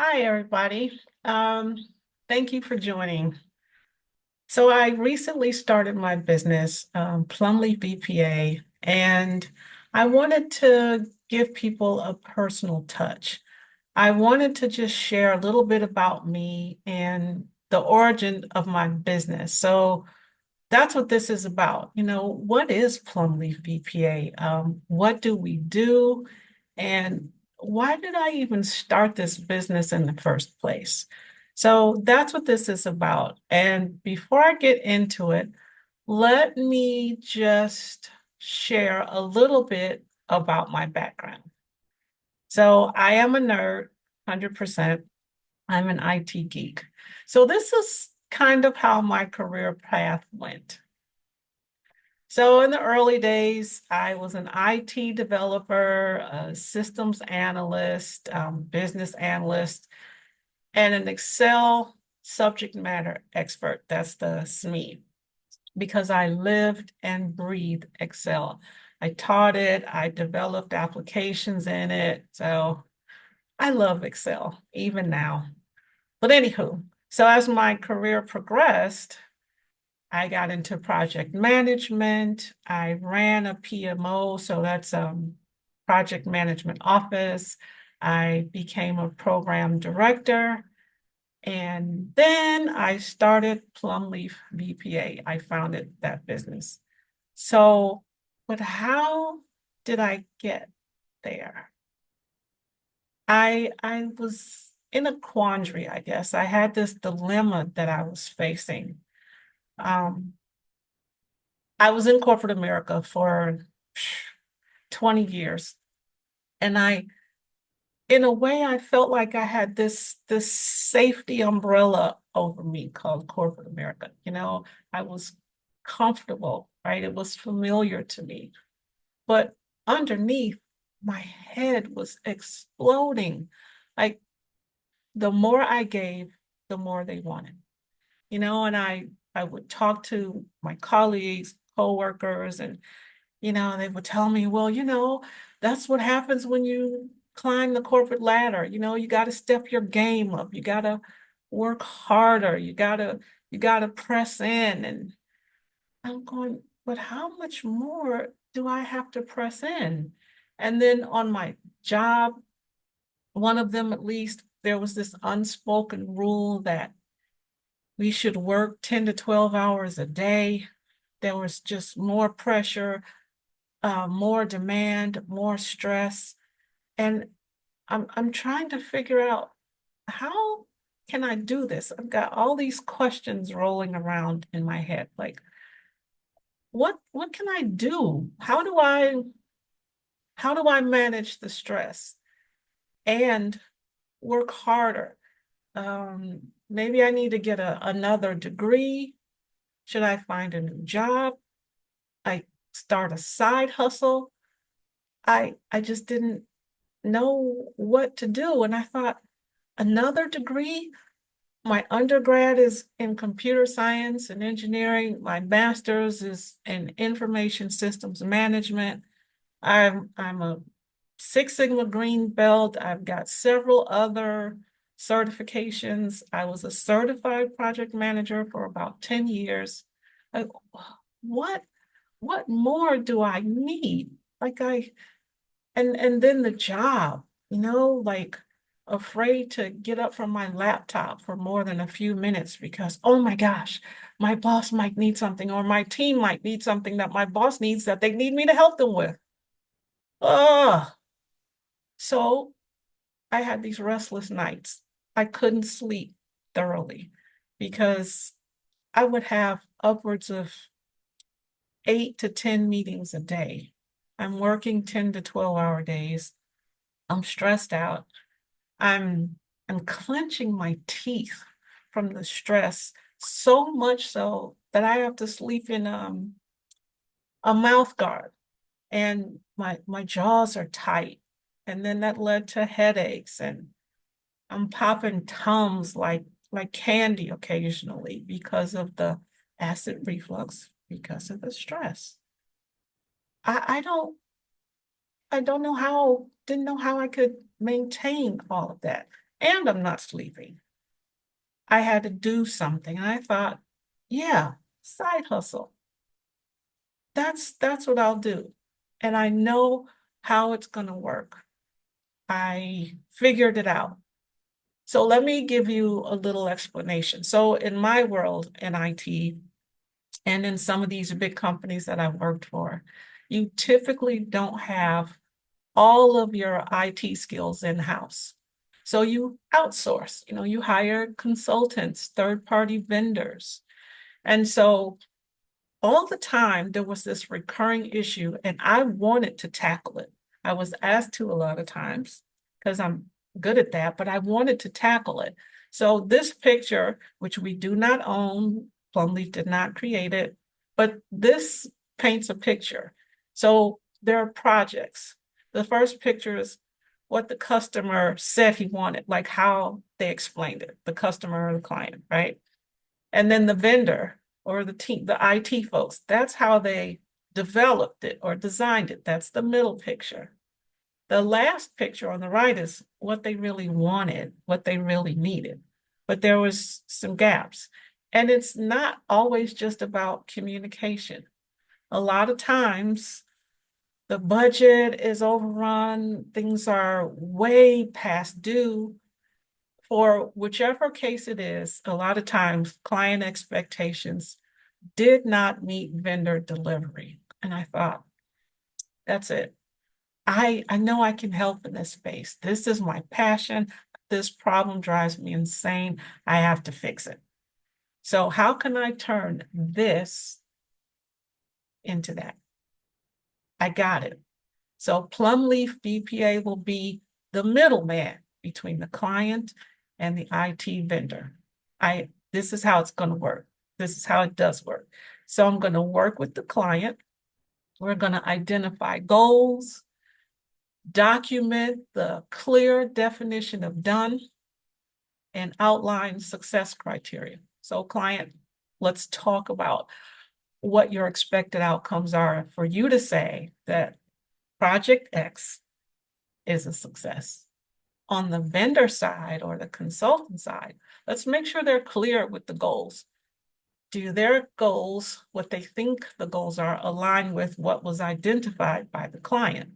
Hi, everybody. Thank you for joining. So I recently started my business, plumleafVPA, and I wanted to give people a personal touch. I wanted to just share a little bit about me and the origin of my business. So that's what this is about. What is plumleafVPA? What do we do? And why did I even start this business in the first place? So that's what this is about. And before I get into it, let me just share a little bit about my background. So I am a nerd, 100%. I'm an IT geek. So this is kind of how my career path went. So in the early days, I was an IT developer, a systems analyst, business analyst, and an Excel subject matter expert. That's the SME, because I lived and breathed Excel. I taught it, I developed applications in it. So I love Excel, even now. But anywho, so as my career progressed, I got into project management. I ran a PMO, so that's project management office. I became a program director. And then I started Plumleaf VPA. I founded that business. So, but how did I get there? I was in a quandary, I guess. I had this dilemma that I was facing. Um, I was in corporate America for 20 years. And in a way, I felt like I had this safety umbrella over me called corporate America. I was comfortable, right? It was familiar to me. But underneath, my head was exploding. Like the more I gave, the more they wanted. And I would talk to my colleagues, coworkers, and they would tell me, well, that's what happens when you climb the corporate ladder. You got to step your game up. You got to work harder. You got to press in. And I'm going, but how much more do I have to press in? And then on my job, one of them at least, there was this unspoken rule that we should work 10 to 12 hours a day. There was just more pressure, more demand, more stress. And I'm trying to figure out, how can I do this? I've got all these questions rolling around in my head. Like, what can I do? How do I manage the stress and work harder? Maybe I need to get another degree. Should I find a new job? I start a side hustle. I just didn't know what to do. And I thought, another degree? My undergrad is in computer science and engineering. My master's is in information systems management. I'm a Six Sigma green belt. I've got several other certifications. I was a certified project manager for about 10 years. Like, what what more do I need? Like and then the job, like afraid to get up from my laptop for more than a few minutes because, oh my gosh, my boss might need something, or my team might need something that my boss needs that they need me to help them with. Oh, so I had these restless nights. I couldn't sleep thoroughly because I would have upwards of 8 to 10 meetings a day. I'm working 10 to 12-hour days. I'm stressed out. I'm I'm clenching my teeth from the stress, so much so that I have to sleep in a mouth guard, and my jaws are tight. And then that led to headaches, and I'm popping Tums like candy occasionally because of the acid reflux, because of the stress. I don't know how, didn't know how I could maintain all of that. and I'm not sleeping. I had to do something. And I thought, yeah, side hustle. That's what I'll do. And I know how it's going to work. I figured it out. So let me give you a little explanation. So in my world in IT and in some of these big companies that I've worked for, you typically don't have all of your IT skills in-house. So you outsource, you hire consultants, third-party vendors. And so all the time there was this recurring issue, and I wanted to tackle it. I was asked to a lot of times because I'm good at that, but I wanted to tackle it. So this picture, which we do not own, Plumleaf did not create it, but this paints a picture. So there are projects. The first picture is what the customer said he wanted, like how they explained it, the customer or the client, right? And then the vendor or the team, the IT folks, that's how they developed it or designed it. That's the middle picture. The last picture on the right is what they really wanted, what they really needed. But there was some gaps. And it's not always just about communication. A lot of times the budget is overrun, things are way past due. For whichever case it is, a lot of times client expectations did not meet vendor delivery. And I thought, that's it. I know I can help in this space. This is my passion. This problem drives me insane. I have to fix it. So how can I turn this into that? I got it. So plumleafVPA will be the middleman between the client and the IT vendor. This is how it's going to work. This is how it does work. So I'm going to work with the client. We're going to identify goals, document the clear definition of done, and outline success criteria. So client, let's talk about what your expected outcomes are for you to say that project X is a success. On the vendor side or the consultant side, let's make sure they're clear with the goals. Do their goals, what they think the goals are, align with what was identified by the client?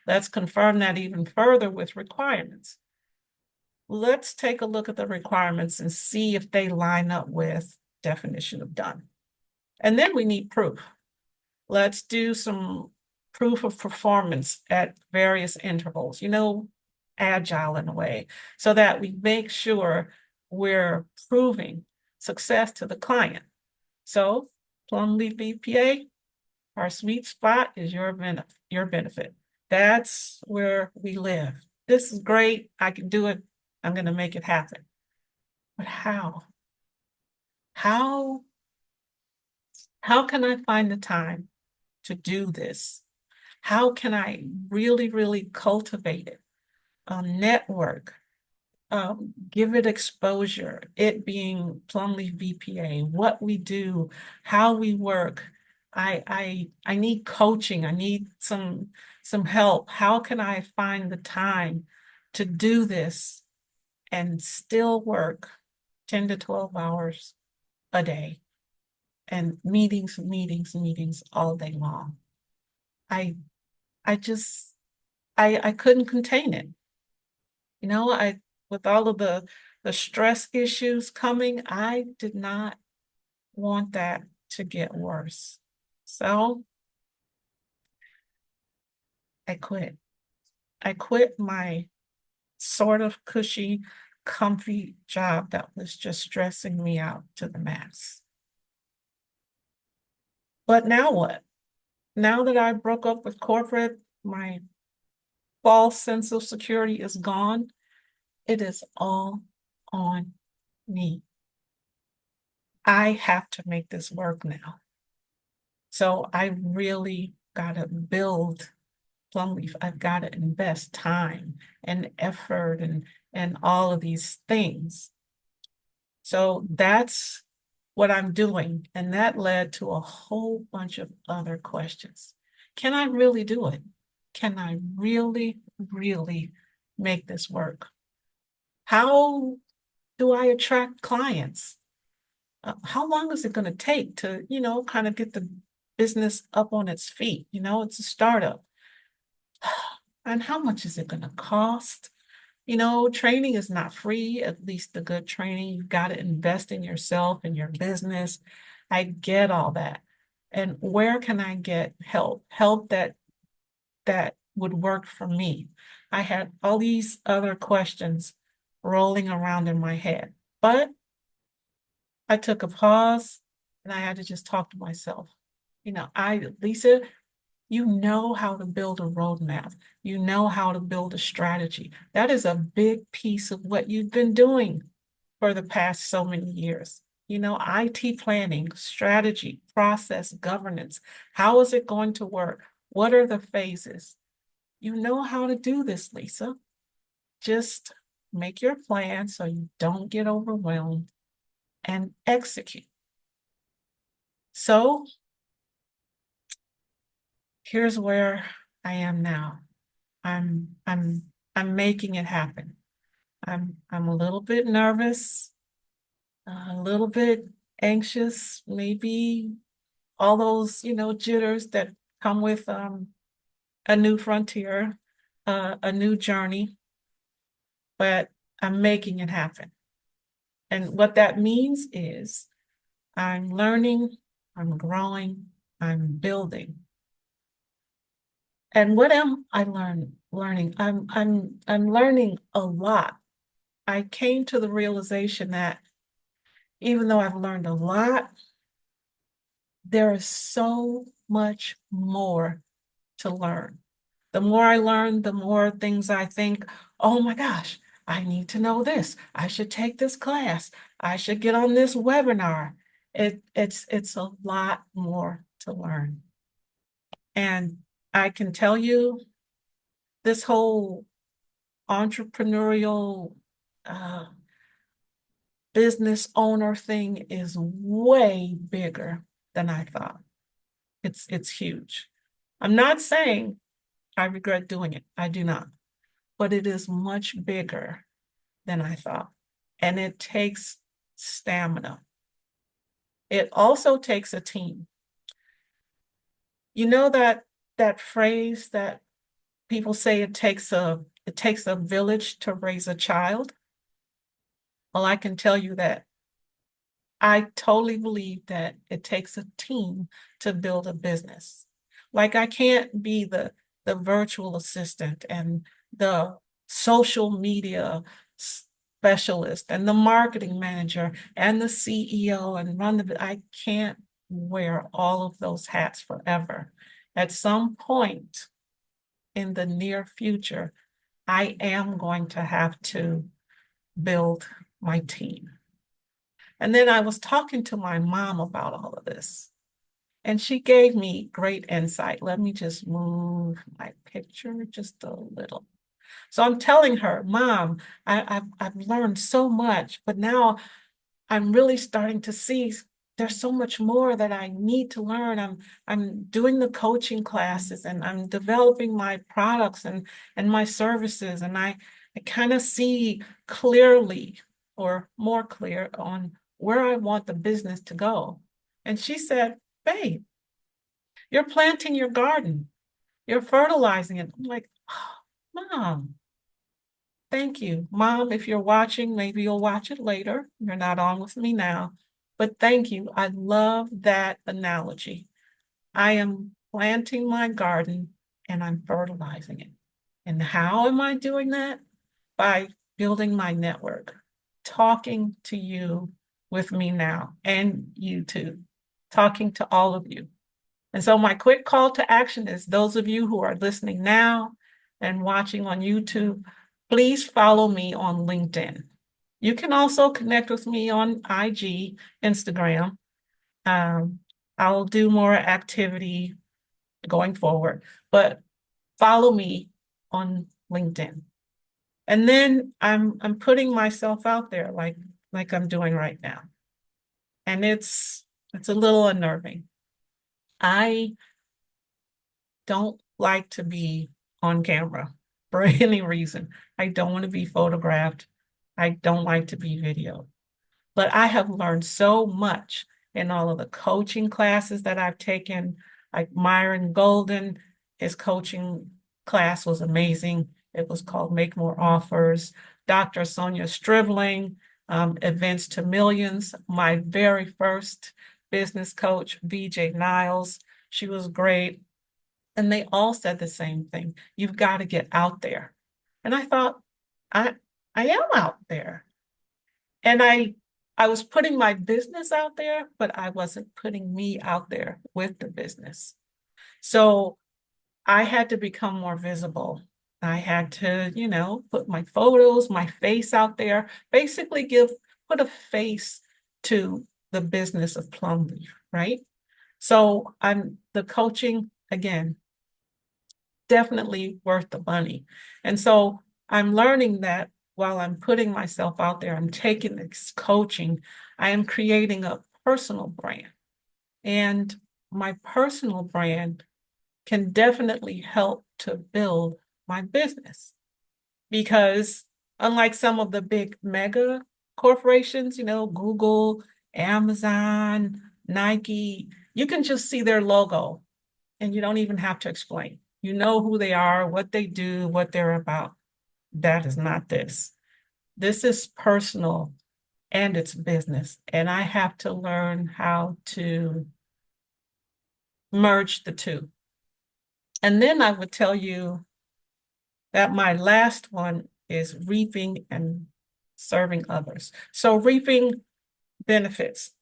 Let's confirm that even further with requirements. Let's take a look at the requirements and see if they line up with definition of done. And then we need proof. Let's do some proof of performance at various intervals, agile in a way, so that we make sure we're proving success to the client. So plumleafVPA, our sweet spot is your benefit. That's where we live. This is great. I can do it. I'm going to make it happen. But how? How can I find the time to do this? How can I really, really cultivate it? Network, give it exposure, it being plumleafVPA, what we do, how we work. I need coaching. I need some help. How can I find the time to do this and still work 10 to 12 hours a day and meetings, meetings, meetings all day long? I I just I couldn't contain it. I with all of the stress issues coming, I did not want that to get worse. So I quit. I quit my sort of cushy, comfy job that was just stressing me out to the max. But now what? Now that I broke up with corporate, my false sense of security is gone. It is all on me. I have to make this work now. So I really got to build Plumleaf. I've got to invest time and effort and all of these things. So that's what I'm doing. And that led to a whole bunch of other questions. Can I really do it? Can I really, really make this work? How do I attract clients? How long is it going to take to, kind of get the business up on its feet? It's a startup. And how much is it going to cost? Training is not free, at least the good training. You've got to invest in yourself and your business. I get all that. And where can I get help? Help that would work for me. I had all these other questions rolling around in my head, but I took a pause and I had to just talk to myself. Lisa, you know how to build a roadmap. You know how to build a strategy. That is a big piece of what you've been doing for the past so many years. IT planning, strategy, process, governance. How is it going to work? What are the phases? You know how to do this, Lisa. Just make your plan so you don't get overwhelmed and execute. So here's where I am now. I'm making it happen. I'm a little bit nervous, a little bit anxious, maybe all those, jitters that come with a new frontier, a new journey, but I'm making it happen. And what that means is I'm learning, I'm growing, I'm building. And what am I learning? I'm learning a lot. I came to the realization that even though I've learned a lot, there is so much more to learn. The more I learn, the more things I think, oh my gosh, I need to know this. I should take this class. I should get on this webinar. It's a lot more to learn. And I can tell you this whole entrepreneurial uh, business owner thing is way bigger than I thought. It's huge. I'm not saying I regret doing it. I do not. But it is much bigger than I thought. And it takes stamina. It also takes a team. You know that phrase that people say it takes a village to raise a child? Well, I can tell you that I totally believe that it takes a team to build a business. Like I can't be the virtual assistant and the social media specialist and the marketing manager and the CEO and I can't wear all of those hats forever. At some point in the near future, I am going to have to build my team. And then I was talking to my mom about all of this, and she gave me great insight. Let me just move my picture just a little. So I'm telling her, Mom, I've learned so much, but now I'm really starting to see there's so much more that I need to learn. I'm doing the coaching classes and I'm developing my products and my services, and I kind of see clearly or more clear on where I want the business to go. And she said, Babe, you're planting your garden, you're fertilizing it. I'm like, oh, Mom, thank you. Mom, if you're watching, maybe you'll watch it later. You're not on with me now, but thank you. I love that analogy. I am planting my garden and I'm fertilizing it. And how am I doing that? By building my network, talking to you with me now, and you too, talking to all of you. And so my quick call to action is those of you who are listening now and watching on YouTube, please follow me on LinkedIn. You can also connect with me on IG, Instagram. Um, I'll do more activity going forward, but follow me on LinkedIn. And then I'm putting myself out there like I'm doing right now. And it's a little unnerving. I don't like to be on camera for any reason. I don't want to be photographed. I don't like to be videoed. But I have learned so much in all of the coaching classes that I've taken. Like Myron Golden, his coaching class was amazing. It was called Make More Offers. Dr. Sonia Stribling, Events to Millions. My very first business coach, VJ Niles, she was great. And they all said the same thing. You've got to get out there. And I thought, I I am out there. And I was putting my business out there, but I wasn't putting me out there with the business. So I had to become more visible. I had to, put my photos, my face out there, basically put a face to the business of Plumleaf, right? So I'm the coaching again, definitely worth the money. And so I'm learning that while I'm putting myself out there, I'm taking this coaching, I am creating a personal brand. And my personal brand can definitely help to build my business because unlike some of the big mega corporations, Google, Amazon, Nike, you can just see their logo and you don't even have to explain. You know who they are, what they do, what they're about. That is not this. This is personal and it's business. And I have to learn how to merge the two. And then I would tell you that my last one is reaping and serving others. So reaping benefits.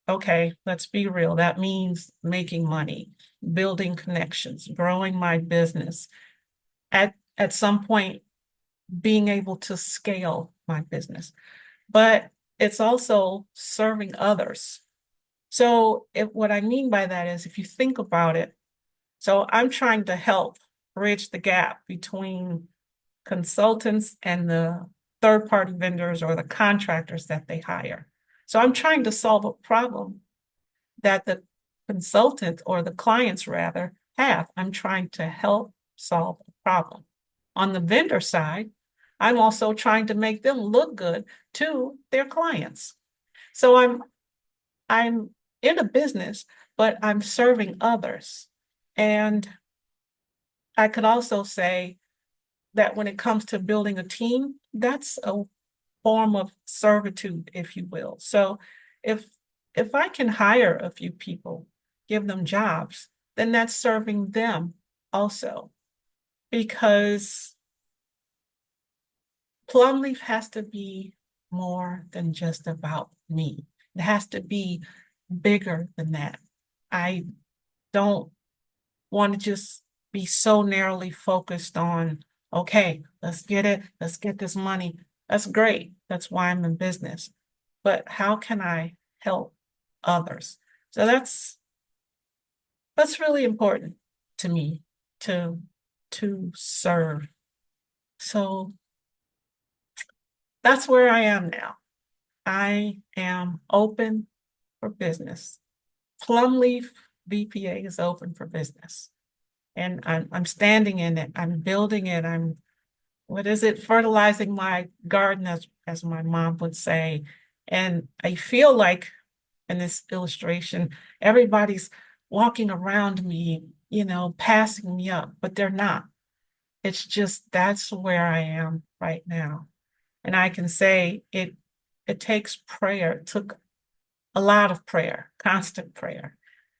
Okay, let's be real. That means making money, building connections, growing my business. At some point, being able to scale my business. But it's also serving others. So what I mean by that is if you think about it, so I'm trying to help bridge the gap between consultants and the third-party vendors or the contractors that they hire. So I'm trying to solve a problem that the consultant or the clients rather have. I'm trying to help solve a problem. On the vendor side, I'm also trying to make them look good to their clients. So I'm in a business, but I'm serving others. And I could also say that when it comes to building a team, that's a form of servitude, if you will. So if if I can hire a few people, give them jobs, then that's serving them also. Because Plumleaf has to be more than just about me. It has to be bigger than that. I don't want to just be so narrowly focused on, okay, let's get it, let's get this money. That's great. That's why I'm in business. But how can I help others? So that's really important to me to to serve. So that's where I am now. I am open for business. Plumleaf VPA is open for business. And I'm standing in it. I'm building it. I'm what is it? Fertilizing my garden, as my mom would say. And I feel like in this illustration, everybody's walking around me, passing me up, but they're not. It's just that's where I am right now. And I can say it takes prayer. It took a lot of prayer, constant prayer.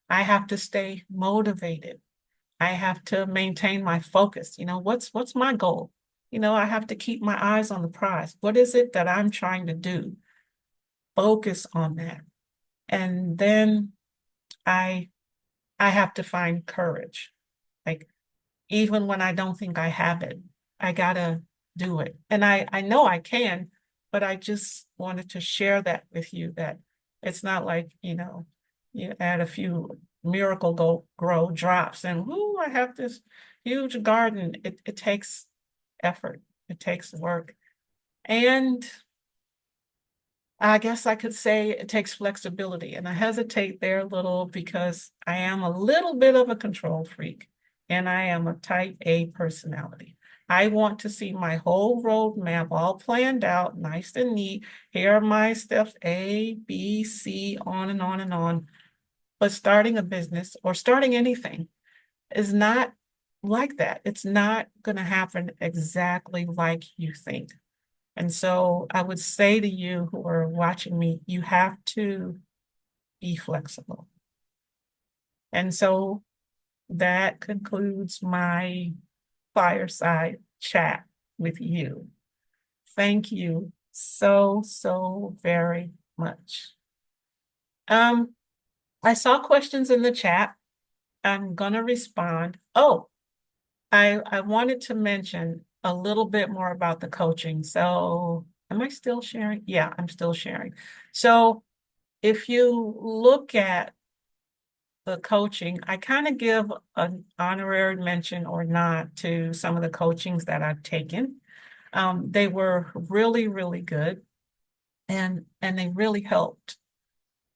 I have to stay motivated. I have to maintain my focus. What's my goal? I have to keep my eyes on the prize. What is it that I'm trying to do? Focus on that. And then I I have to find courage. Like even when I don't think I have it, I gotta do it. And I know I can, but I just wanted to share that with you that it's not like, you add a few miracle grow drops and whoo, I have this huge garden. It takes effort, it takes work. And I guess I could say it takes flexibility. And I hesitate there a little because I am a little bit of a control freak and I am a type A personality. I want to see my whole roadmap all planned out, nice and neat. Here are my steps A, B, C, on and on and on. But starting a business or starting anything is not like that. It's not going to happen exactly like you think. And so I would say to you who are watching me, you have to be flexible. And so that concludes my fireside chat with you. Thank you so very much. Um, I saw questions in the chat. I'm gonna respond. Oh, I wanted to mention a little bit more about the coaching. So am I still sharing? Yeah, I'm still sharing. So if you look at the coaching, I kind of give an honorary mention or not to some of the coachings that I've taken. They were really good and they really helped.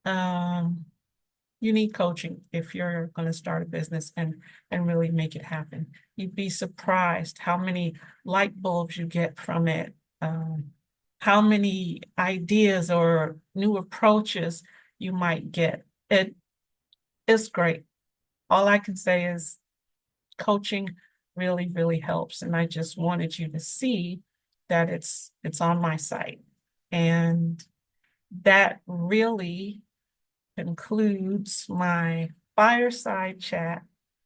Um, you need coaching if you're going to start a business and really make it happen. You'd be surprised how many light bulbs you get from it, how many ideas or new approaches you might get. It is great. All I can say is coaching really helps. And I just wanted you to see that it's on my site. And that really concludes my fireside chat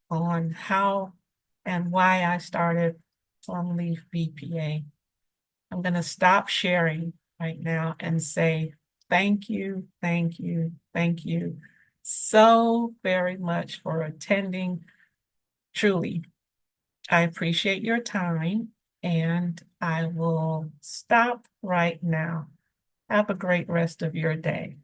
on how and why I started Plumleaf VPA. I'm going to stop sharing right now and say thank you so very much for attending. Truly, I appreciate your time and I will stop right now. Have a great rest of your day.